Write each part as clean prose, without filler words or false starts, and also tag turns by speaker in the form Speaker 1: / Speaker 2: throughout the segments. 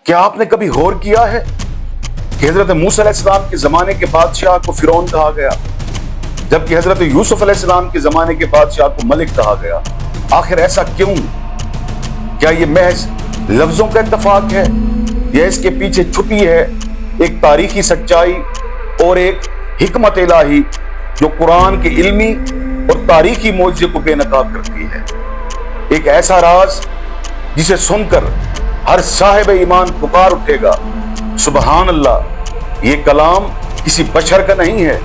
Speaker 1: کیا آپ نے کبھی غور کیا ہے کہ حضرت موسیٰ علیہ السلام کے زمانے کے بادشاہ کو فرعون کہا گیا، جبکہ حضرت یوسف علیہ السلام کے زمانے کے بادشاہ کو ملک کہا گیا؟ آخر ایسا کیوں؟ کیا یہ محض لفظوں کا اتفاق ہے یا اس کے پیچھے چھپی ہے ایک تاریخی سچائی اور ایک حکمت الہی جو قرآن کے علمی اور تاریخی معجزے کو بے نقاب کرتی ہے؟ ایک ایسا راز جسے سن کر ہر صاحب ایمان پکار اٹھے گا، سبحان اللہ، یہ کلام کسی بشر کا نہیں ہے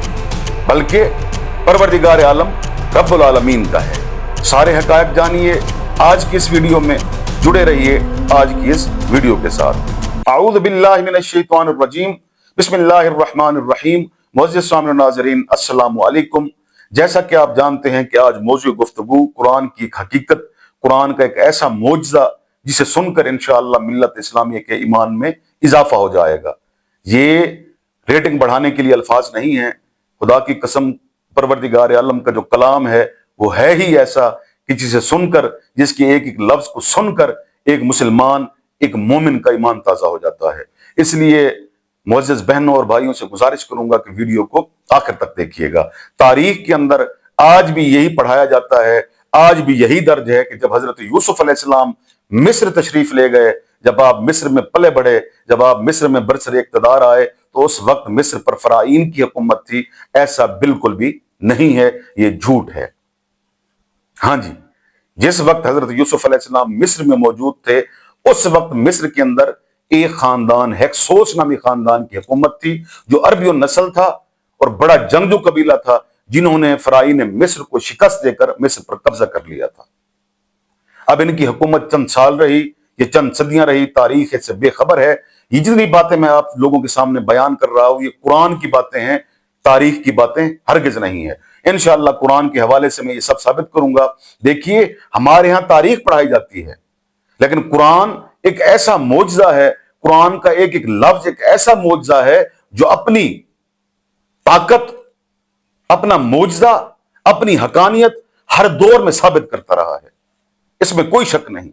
Speaker 1: بلکہ پروردگار عالم رب العالمین کا ہے۔ سارے حقائق جانیے آج کی اس ویڈیو میں، جڑے رہیے آج کی اس ویڈیو کے ساتھ۔ اعوذ باللہ من الشیطان الرجیم، بسم اللہ الرحمن الرحیم۔ معزز سامعین و ناظرین، السلام علیکم۔ جیسا کہ آپ جانتے ہیں کہ آج موضوع گفتگو قرآن کی ایک حقیقت، قرآن کا ایک ایسا معجزہ جسے سن کر انشاءاللہ ملت اسلامیہ کے ایمان میں اضافہ ہو جائے گا۔ یہ ریٹنگ بڑھانے کے لیے الفاظ نہیں ہیں، خدا کی قسم پروردگار عالم کا جو کلام ہے وہ ہے ہی ایسا کہ جسے سن کر، جس کے ایک ایک لفظ کو سن کر ایک مسلمان، ایک مومن کا ایمان تازہ ہو جاتا ہے۔ اس لیے معزز بہنوں اور بھائیوں سے گزارش کروں گا کہ ویڈیو کو آخر تک دیکھیے گا۔ تاریخ کے اندر آج بھی یہی پڑھایا جاتا ہے، آج بھی یہی درج ہے کہ جب حضرت یوسف علیہ السلام مصر تشریف لے گئے، جب آپ مصر میں پلے بڑھے، جب آپ مصر میں برسر اقتدار آئے، تو اس وقت مصر پر فرعون کی حکومت تھی۔ ایسا بالکل بھی نہیں ہے، یہ جھوٹ ہے۔ ہاں جی، جس وقت حضرت یوسف علیہ السلام مصر میں موجود تھے، اس وقت مصر کے اندر ایک خاندان، ہیکسوس نامی خاندان کی حکومت تھی، جو عربی النسل تھا اور بڑا جنگجو قبیلہ تھا، جنہوں نے فرعون مصر کو شکست دے کر مصر پر قبضہ کر لیا تھا۔ اب ان کی حکومت چند سال رہی، یہ چند صدیاں رہی، تاریخ اس سے بے خبر ہے۔ یہ جتنی باتیں میں آپ لوگوں کے سامنے بیان کر رہا ہوں، یہ قرآن کی باتیں ہیں، تاریخ کی باتیں ہرگز نہیں ہے۔ انشاءاللہ قرآن کے حوالے سے میں یہ سب ثابت کروں گا۔ دیکھیے، ہمارے ہاں تاریخ پڑھائی جاتی ہے، لیکن قرآن ایک ایسا معجزہ ہے، قرآن کا ایک ایک لفظ ایک ایسا معجزہ ہے جو اپنی طاقت، اپنا معجزہ، اپنی حقانیت ہر دور میں ثابت کرتا رہا ہے، اس میں کوئی شک نہیں۔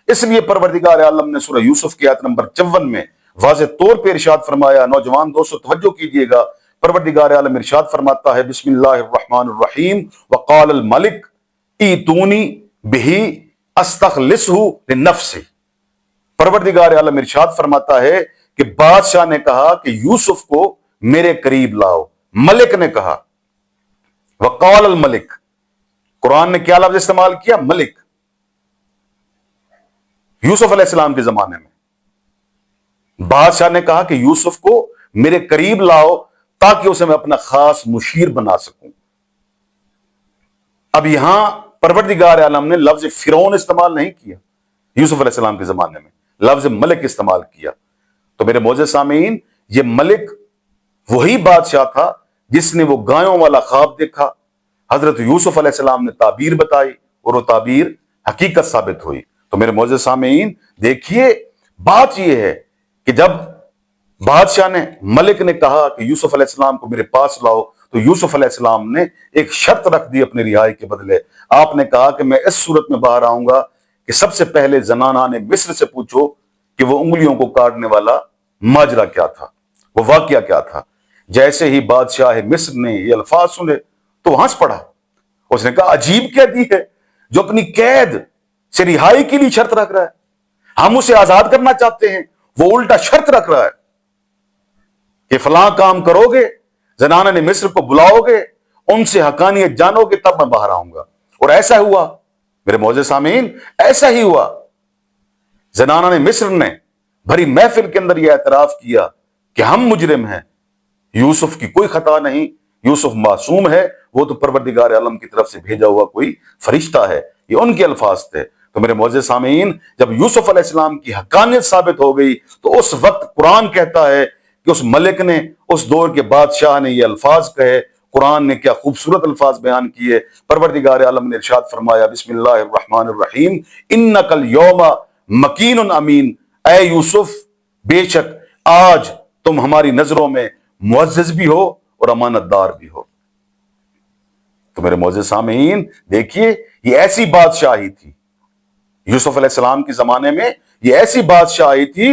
Speaker 1: اس لیے پروردگار عالم نے سورہ یوسف کی آیت نمبر 54 میں واضح طور پہ ارشاد فرمایا۔ نوجوان دوستو توجہ کیجئے گا، پروردگار عالم ارشاد فرماتا ہے، بسم اللہ الرحمن الرحیم، وقال الملک ایتونی بہ استخلصہ لنفسی۔ پروردگار عالم ارشاد فرماتا ہے کہ بادشاہ نے کہا کہ یوسف کو میرے قریب لاؤ۔ ملک نے کہا، وقال الملک، قرآن نے کیا لفظ استعمال کیا؟ ملک۔ یوسف علیہ السلام کے زمانے میں بادشاہ نے کہا کہ یوسف کو میرے قریب لاؤ تاکہ اسے میں اپنا خاص مشیر بنا سکوں۔ اب یہاں پروردگار عالم نے لفظ فرعون استعمال نہیں کیا، یوسف علیہ السلام کے زمانے میں لفظ ملک استعمال کیا۔ تو میرے معزز سامعین، یہ ملک وہی بادشاہ تھا جس نے وہ گایوں والا خواب دیکھا، حضرت یوسف علیہ السلام نے تعبیر بتائی اور وہ تعبیر حقیقت ثابت ہوئی۔ تو میرے معزز سامعین دیکھیے، بات یہ ہے کہ جب بادشاہ نے، ملک نے کہا کہ یوسف علیہ السلام کو میرے پاس لاؤ، تو یوسف علیہ السلام نے ایک شرط رکھ دی اپنی رہائی کے بدلے۔ آپ نے کہا کہ میں اس صورت میں باہر آؤں گا کہ سب سے پہلے زنانہ مصر سے پوچھو کہ وہ انگلیوں کو کاٹنے والا ماجرا کیا تھا، وہ واقعہ کیا تھا۔ جیسے ہی بادشاہ مصر نے یہ الفاظ سنے تو ہنس پڑا۔ اس نے کہا، عجیب قیدی ہے جو اپنی قید سے رہائی کے لیے شرط رکھ رہا ہے، ہم اسے آزاد کرنا چاہتے ہیں، وہ الٹا شرط رکھ رہا ہے کہ فلاں کام کرو گے، زنانہ نے مصر کو بلاؤ گے، ان سے حقانیت جانو گے، تب میں باہر آؤں گا۔ اور ایسا ہوا میرے معزز سامعین، ایسا ہی ہوا۔ زنانہ نے مصر نے بھری محفل کے اندر یہ اعتراف کیا کہ ہم مجرم ہیں، یوسف کی کوئی خطا نہیں، یوسف معصوم ہے، وہ تو پروردگار عالم کی طرف سے بھیجا ہوا کوئی فرشتہ ہے۔ یہ ان کے الفاظ تھے۔ تو میرے معزز سامعین، جب یوسف علیہ السلام کی حقانیت ثابت ہو گئی تو اس وقت قرآن کہتا ہے کہ اس ملک نے، اس دور کے بادشاہ نے یہ الفاظ کہے۔ قرآن نے کیا خوبصورت الفاظ بیان کیے۔ پروردگار عالم نے ارشاد فرمایا، بسم اللہ الرحمن الرحیم، انک الیوم مکین امین، اے یوسف، بے شک آج تم ہماری نظروں میں معزز بھی ہو اور امانت دار بھی ہو۔ تو میرے معزز سامعین دیکھیے، یہ ایسی بادشاہی تھی یوسف علیہ السلام کے زمانے میں، یہ ایسی بادشاہی تھی